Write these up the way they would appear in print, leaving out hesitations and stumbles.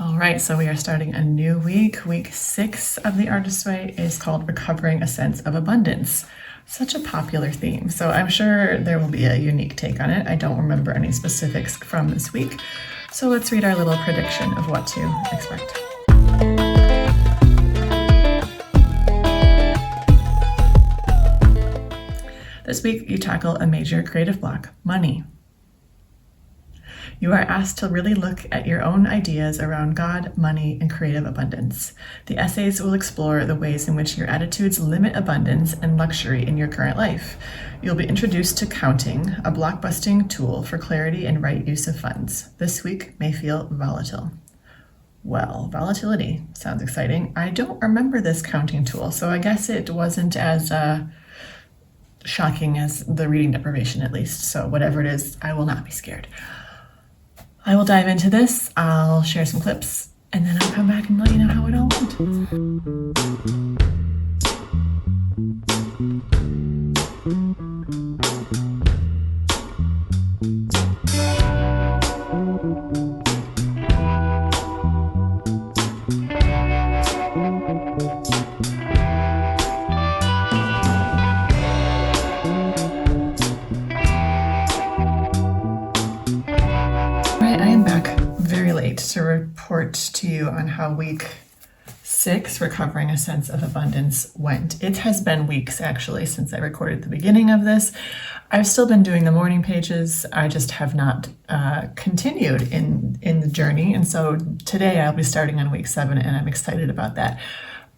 All right, so we are starting a new week. Week 6 of the Artist's Way is called Recovering a Sense of Abundance. Such a popular theme, so I'm sure there will be a unique take on it. I don't remember any specifics from this week, so let's read our little prediction of what to expect. This week, you tackle a major creative block, money. You are asked to really look at your own ideas around God, money, and creative abundance. The essays will explore the ways in which your attitudes limit abundance and luxury in your current life. You'll be introduced to counting, a blockbusting tool for clarity and right use of funds. This week may feel volatile. Well, volatility sounds exciting. I don't remember this counting tool, so I guess it wasn't as shocking as the reading deprivation, at least. So whatever it is, I will not be scared. I will dive into this, I'll share some clips, and then I'll come back and let you know how it all went. To report to you on how week 6, Recovering a Sense of Abundance, went. It has been weeks actually since I recorded the beginning of this. I've still been doing the morning pages. I just have not continued in the journey. And so today I'll be starting on week 7 and I'm excited about that.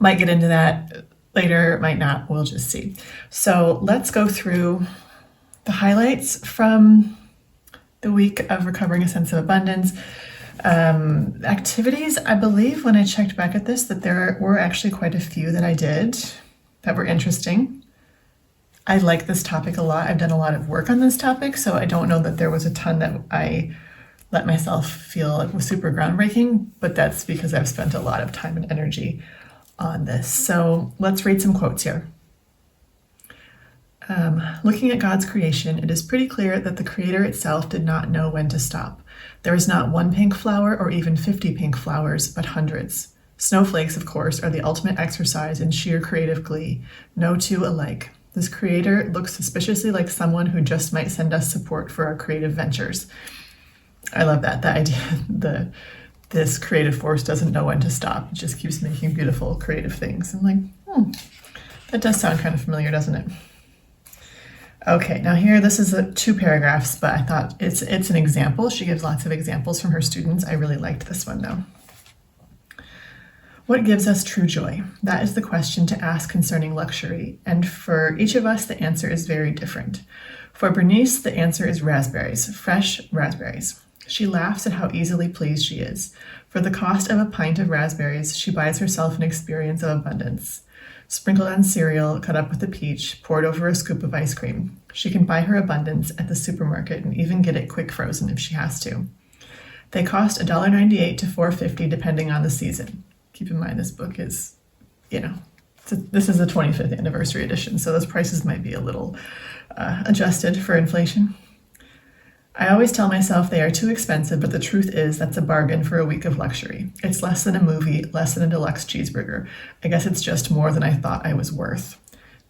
Might get into that later, might not, we'll just see. So let's go through the highlights from the week of Recovering a Sense of Abundance. Activities, I believe when I checked back at this that there were actually quite a few that I did that were interesting. I like this topic a lot. I've done a lot of work on this topic, so I don't know that there was a ton that I let myself feel like was super groundbreaking, but that's because I've spent a lot of time and energy on this. So let's read some quotes here. Looking at God's creation, it is pretty clear that the Creator itself did not know when to stop. There is not one pink flower or even 50 pink flowers, but hundreds. Snowflakes, of course, are the ultimate exercise in sheer creative glee. No two alike. This Creator looks suspiciously like someone who just might send us support for our creative ventures. I love that, the idea, this creative force doesn't know when to stop. It just keeps making beautiful creative things. I'm like, that does sound kind of familiar, doesn't it? Okay, now here, this is 2 paragraphs, but I thought it's an example. She gives lots of examples from her students. I really liked this one though. What gives us true joy? That is the question to ask concerning luxury, and for each of us, the answer is very different. For Bernice, the answer is raspberries, fresh raspberries. She laughs at how easily pleased she is. For the cost of a pint of raspberries, she buys herself an experience of abundance. Sprinkled on cereal, cut up with a peach, poured over a scoop of ice cream. She can buy her abundance at the supermarket and even get it quick frozen if she has to. They cost $1.98 to $4.50 depending on the season. Keep in mind this book is, this is the 25th anniversary edition, so those prices might be a little adjusted for inflation. I always tell myself they are too expensive, but the truth is that's a bargain for a week of luxury. It's less than a movie, less than a deluxe cheeseburger. I guess it's just more than I thought I was worth.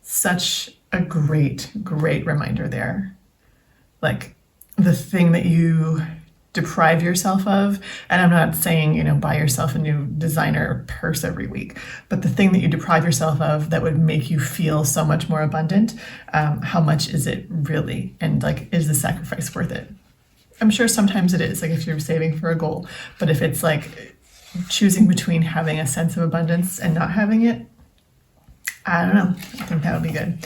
Such a great, great reminder there. Like the thing that you deprive yourself of, and I'm not saying, buy yourself a new designer purse every week, but the thing that you deprive yourself of that would make you feel so much more abundant, how much is it really? And is the sacrifice worth it? I'm sure sometimes it is, if you're saving for a goal, but if it's choosing between having a sense of abundance and not having it, I don't know, I think that would be good.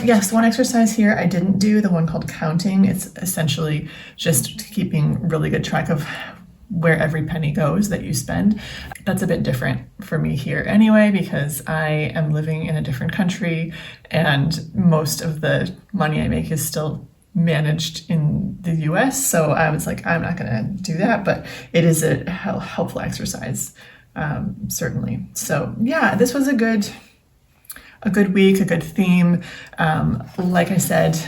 Yes, one exercise here I didn't do, the one called counting. It's essentially just keeping really good track of where every penny goes that you spend. That's a bit different for me here anyway, because I am living in a different country and most of the money I make is still managed in the US. So I was like, I'm not gonna do that, but it is a helpful exercise, certainly. So yeah, this was a good week, a good theme. Like I said,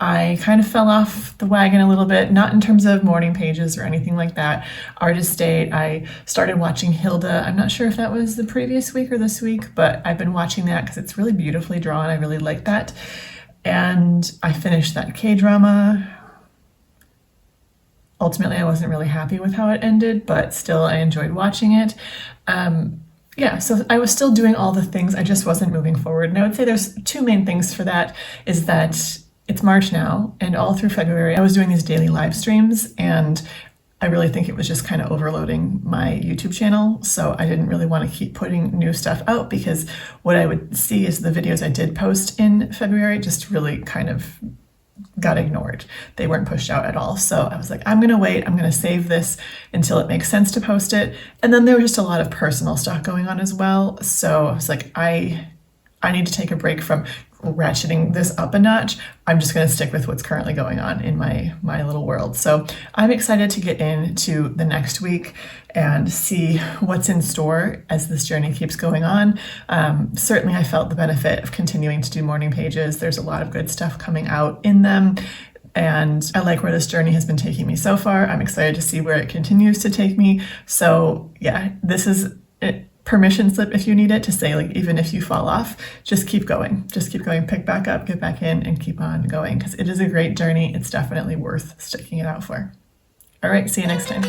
I kind of fell off the wagon a little bit, not in terms of morning pages or anything like that. Artist Date, I started watching Hilda. I'm not sure if that was the previous week or this week, but I've been watching that because it's really beautifully drawn. I really like that. And I finished that K-drama. Ultimately, I wasn't really happy with how it ended, but still I enjoyed watching it. Yeah, so I was still doing all the things, I just wasn't moving forward. And I would say there's two main things for that, is that it's March now, and all through February I was doing these daily live streams, and I really think it was just kind of overloading my YouTube channel. So I didn't really want to keep putting new stuff out, because what I would see is the videos I did post in February just really kind of got ignored. They weren't pushed out at all. So I was like, I'm going to wait. I'm going to save this until it makes sense to post it. And then there was just a lot of personal stuff going on as well. So I was like, I need to take a break from ratcheting this up a notch. I'm just going to stick with what's currently going on in my little world. So I'm excited to get into the next week and see what's in store as this journey keeps going on. Certainly I felt the benefit of continuing to do morning pages. There's a lot of good stuff coming out in them, and I like where this journey has been taking me so far. I'm excited to see where it continues to take me. So yeah, this is it. Permission slip if you need it, to say, like, even if you fall off, just keep going, pick back up, get back in, and keep on going, because it is a great journey. It's definitely worth sticking it out for. All right, see you next time.